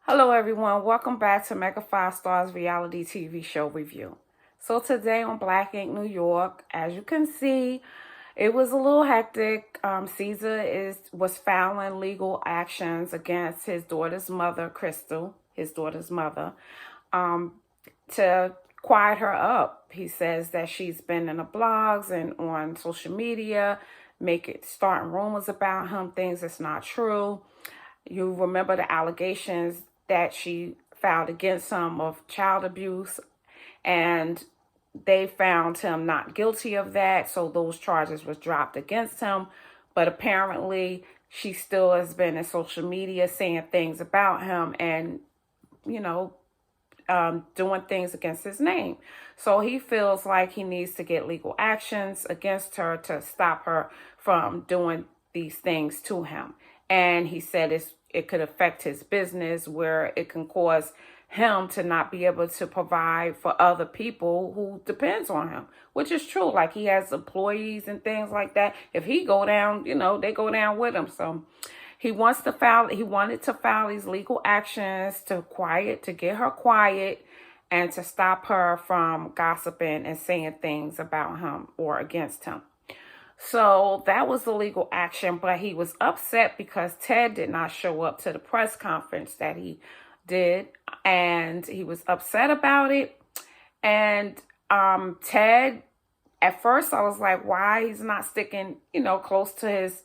Hello, everyone. Welcome back to Mega Five Stars Reality TV Show Review. So today on Black Ink New York, as you can see, it was a little hectic. Caesar was filing legal actions against his daughter's mother, Crystal, his daughter's mother, um, to quiet her up. He says that she's been in the blogs and on social media, starting rumors about him, things that's not true. You remember the allegations that she filed against him of child abuse, and they found him not guilty of that, so those charges was dropped against him. But apparently she still has been in social media saying things about him and, you know, doing things against his name. So he feels like he needs to get legal actions against her to stop her from doing these things to him. And he said it could affect his business, where it can cause him to not be able to provide for other people who depends on him, which is true. Like, he has employees and things like that. If he go down, they go down with him. So he wanted to file these legal actions to get her quiet and to stop her from gossiping and saying things about him or against him. So that was the legal action, but he was upset because Ted did not show up to the press conference that he did, and he was upset about it. And Ted, at first I was like, why he's not sticking, close to his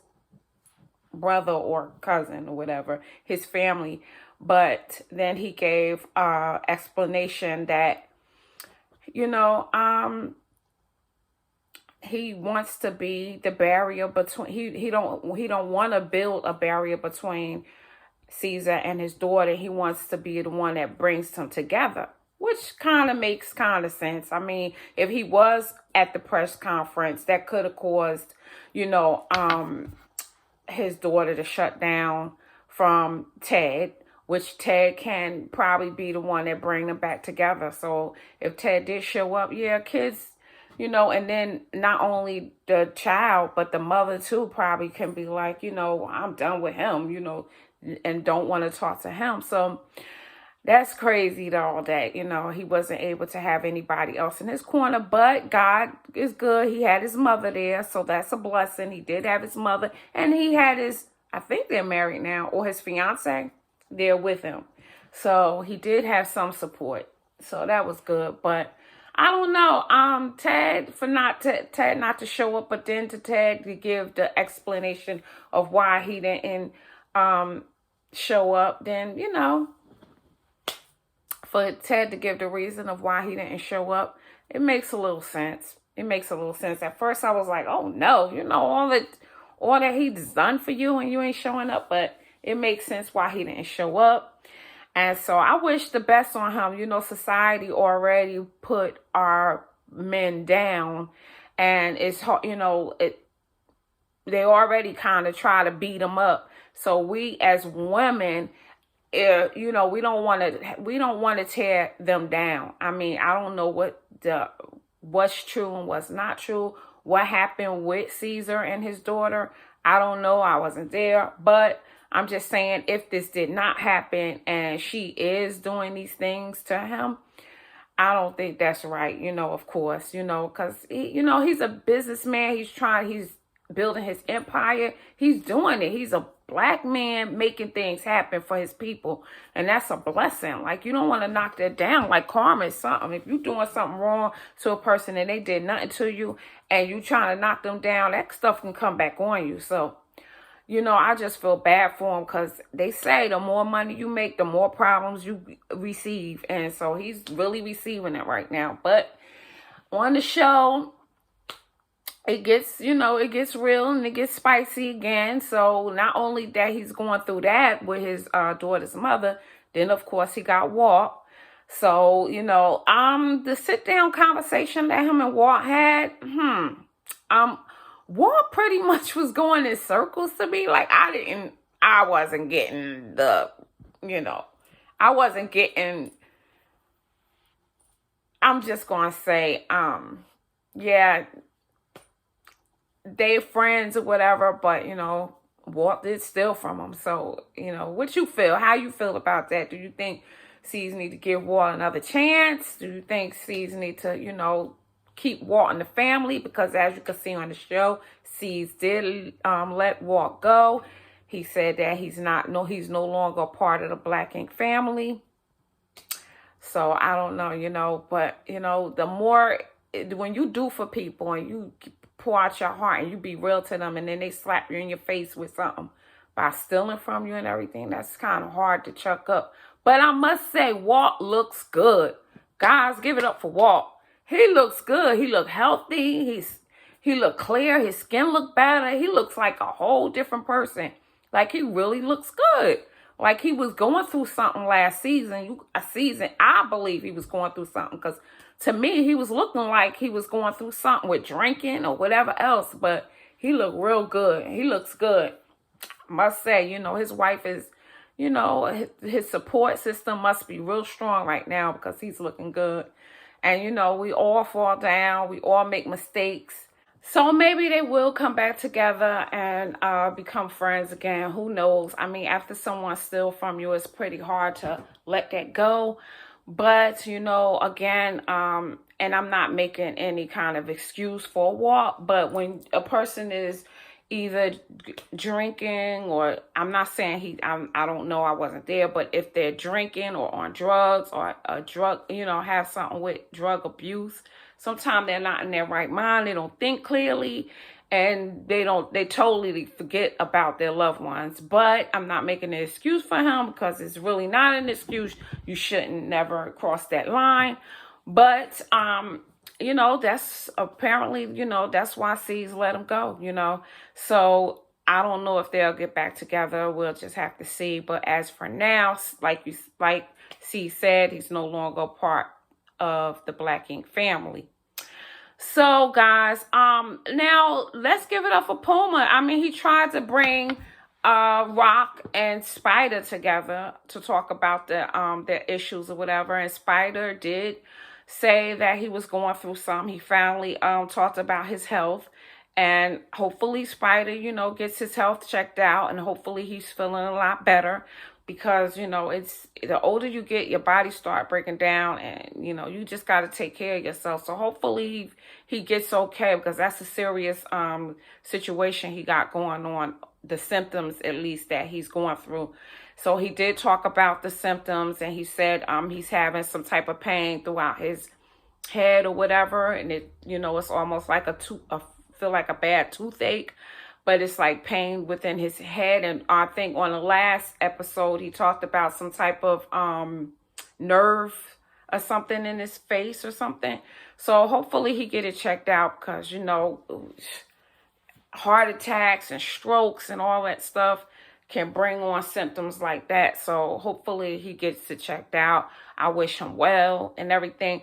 brother or cousin or whatever, his family. But then he gave explanation that, he wants to be the barrier between, he don't want to build a barrier between Caesar and his daughter. He wants to be the one that brings them together, which kind of makes kind of sense. I mean, if he was at the press conference, that could have caused, his daughter to shut down from Ted, which Ted can probably be the one that bring them back together. So if Ted did show up, yeah, kids, and then not only the child, but the mother too probably can be like, I'm done with him, and don't want to talk to him. So that's crazy though, that, he wasn't able to have anybody else in his corner, but God is good. He had his mother there, so that's a blessing. He did have his mother, and he had I think they're married now, or his fiance there with him. So he did have some support. So that was good, but I don't know. Ted not to show up, but then to Ted to give the explanation of why he didn't show up, then, for Ted to give the reason of why he didn't show up, it makes a little sense. It makes a little sense. At first I was like, oh no, all that he's done for you and you ain't showing up, but it makes sense why he didn't show up. And so I wish the best on him. Society already put our men down, and it's hard, they already kind of try to beat them up. So we as women, we don't want to tear them down. I mean, I don't know what's true and what's not true. What happened with Caesar and his daughter, I don't know. I wasn't there, but I'm just saying, if this did not happen and she is doing these things to him, I don't think that's right, of course, because he's a businessman. He's building his empire. He's doing it. He's a Black man making things happen for his people. And that's a blessing. Like, you don't want to knock that down. Like, karma is something. If you're doing something wrong to a person and they did nothing to you and you trying to knock them down, that stuff can come back on you. So, I just feel bad for him, because they say the more money you make, the more problems you receive. And so he's really receiving it right now. But on the show, it gets real and it gets spicy again. So not only that he's going through that with his daughter's mother, then of course he got Walt. So, the sit down conversation that him and Walt had, Walt pretty much was going in circles to me. Like, I wasn't getting I'm just going to say, yeah, they friends or whatever, but, Walt did steal from him. So, what you feel? How you feel about that? Do you think C's need to give Walt another chance? Do you think C's need to, keep Walt in the family? Because as you can see on the show, C's did let Walt go. He said that he's no longer a part of the Black Ink family. So I don't know, but the more when you do for people and you pour out your heart and you be real to them, and then they slap you in your face with something by stealing from you and everything, that's kind of hard to chuck up. But I must say, Walt looks good. Guys, give it up for Walt. He looks good. He look healthy. He look clear. His skin look better. He looks like a whole different person. Like, he really looks good. Like, he was going through something last season. I believe he was going through something, because to me, he was looking like he was going through something with drinking or whatever else. But he looked real good. He looks good. I must say, his wife is, his support system must be real strong right now, because he's looking good. And, we all fall down. We all make mistakes. So maybe they will come back together and become friends again. Who knows? I mean, after someone steals from you, it's pretty hard to let that go. But, again, and I'm not making any kind of excuse for Walt, but when a person is either drinking, or I'm not saying I don't know, I wasn't there, but if they're drinking or on drugs or a drug, have something with drug abuse, sometimes they're not in their right mind. They don't think clearly, and they totally forget about their loved ones. But I'm not making an excuse for him, because it's really not an excuse. You shouldn't never cross that line. But, that's apparently, that's why C's let him go, So I don't know if they'll get back together. We'll just have to see. But as for now, like C said, he's no longer a part of the Black Ink family. So guys, now let's give it up for Puma. I mean, he tried to bring Rock and Spider together to talk about their issues or whatever, and Spider did say that he was going through something. He finally talked about his health, and hopefully Spider, gets his health checked out, and hopefully he's feeling a lot better. Because, it's the older you get, your body start breaking down, and, you just got to take care of yourself. So hopefully he gets okay, because that's a serious situation he got going on, the symptoms at least that he's going through. So he did talk about the symptoms, and he said he's having some type of pain throughout his head or whatever. And it's almost like feel like a bad toothache. But it's like pain within his head. And I think on the last episode, he talked about some type of nerve or something in his face or something. So hopefully he get it checked out, because, heart attacks and strokes and all that stuff can bring on symptoms like that. So hopefully he gets it checked out. I wish him well and everything.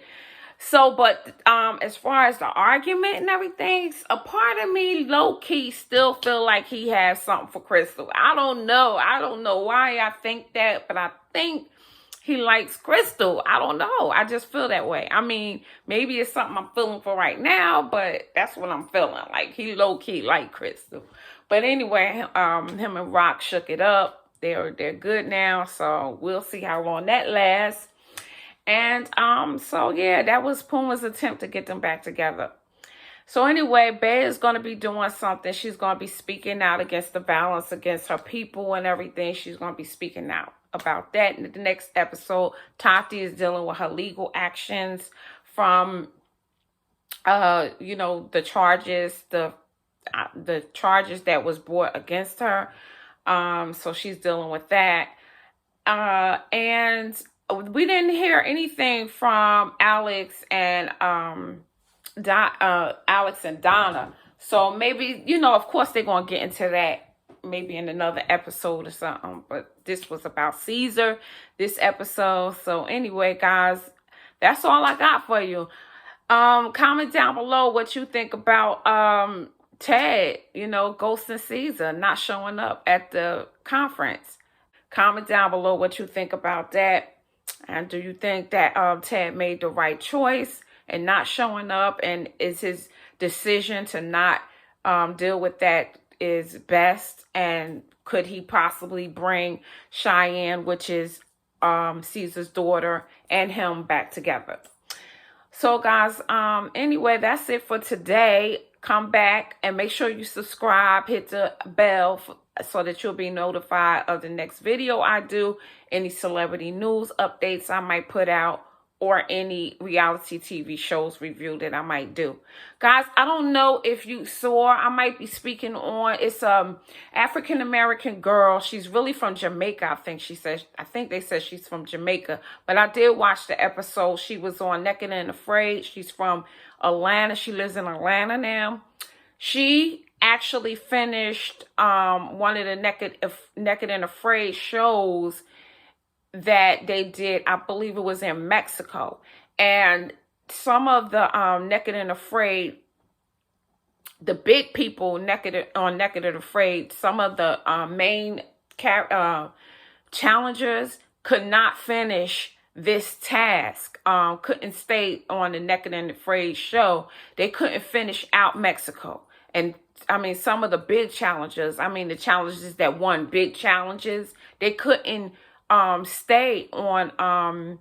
So, but as far as the argument and everything, a part of me low-key still feel like he has something for Crystal. I don't know why I think that, but I think he likes Crystal. I don't know. I just feel that way. I mean, maybe it's something I'm feeling for right now, but that's what I'm feeling. Like, he low-key like Crystal. But anyway, him and Rock shook it up. They're good now, so we'll see how long that lasts. And so yeah, that was Puma's attempt to get them back together. So anyway, Bay is going to be doing something. She's going to be speaking out against the violence against her people and everything. She's going to be speaking out about that in the next episode. Tati is dealing with her legal actions from the charges, the charges that was brought against her. So she's dealing with that. And we didn't hear anything from Alex and Donna. So maybe, of course they're going to get into that maybe in another episode or something. But this was about Caesar, this episode. So anyway, guys, that's all I got for you. Comment down below what you think about Ted, ghosting Caesar, not showing up at the conference. Comment down below what you think about that. And do you think that Ted made the right choice and not showing up? And is his decision to not deal with that is best, and could he possibly bring Cheyenne, which is Caesar's daughter, and him back together. So guys, anyway, that's it for today. Come back and make sure you subscribe, hit the bell so that you'll be notified of the next video I do, any celebrity news updates I might put out, or any reality TV shows review that I might do. Guys, I don't know if you saw, I might be speaking on, it's African-American girl. She's really from Jamaica, I think they said she's from Jamaica. But I did watch the episode. She was on Naked and Afraid. She's from Atlanta. She lives in Atlanta now. She actually finished one of the Naked and Afraid shows that they did. I believe it was in Mexico. And some of the Naked and Afraid, the big people Naked and Afraid, some of the main challengers could not finish this task, couldn't stay on the Naked and Afraid show. They couldn't finish out Mexico. And I mean, some of the big challengers, I mean, the challengers that won big challenges, they couldn't stay on,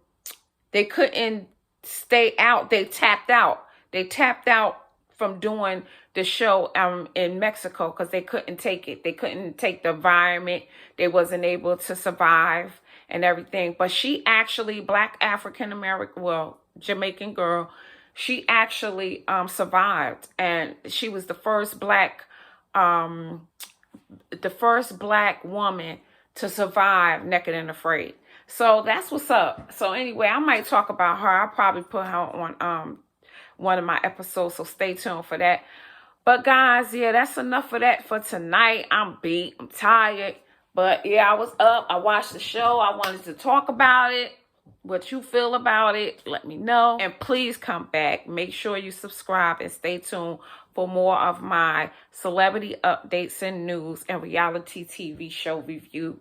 they couldn't stay out. They tapped out from doing the show in Mexico because they couldn't take it. They couldn't take the environment. They wasn't able to survive and everything. But she actually, Black African-American, well, Jamaican girl, she actually survived. And she was the first black woman to survive Naked and Afraid. So that's what's up. So anyway, I might talk about her. I'll probably put her on one of my episodes, so stay tuned for that. But guys, yeah, that's enough of that for tonight. I'm beat. I'm tired. But yeah, I was up. I watched the show. I wanted to talk about it. What you feel about it, let me know. And please come back. Make sure you subscribe and stay tuned for more of my celebrity updates and news and reality TV show reviews.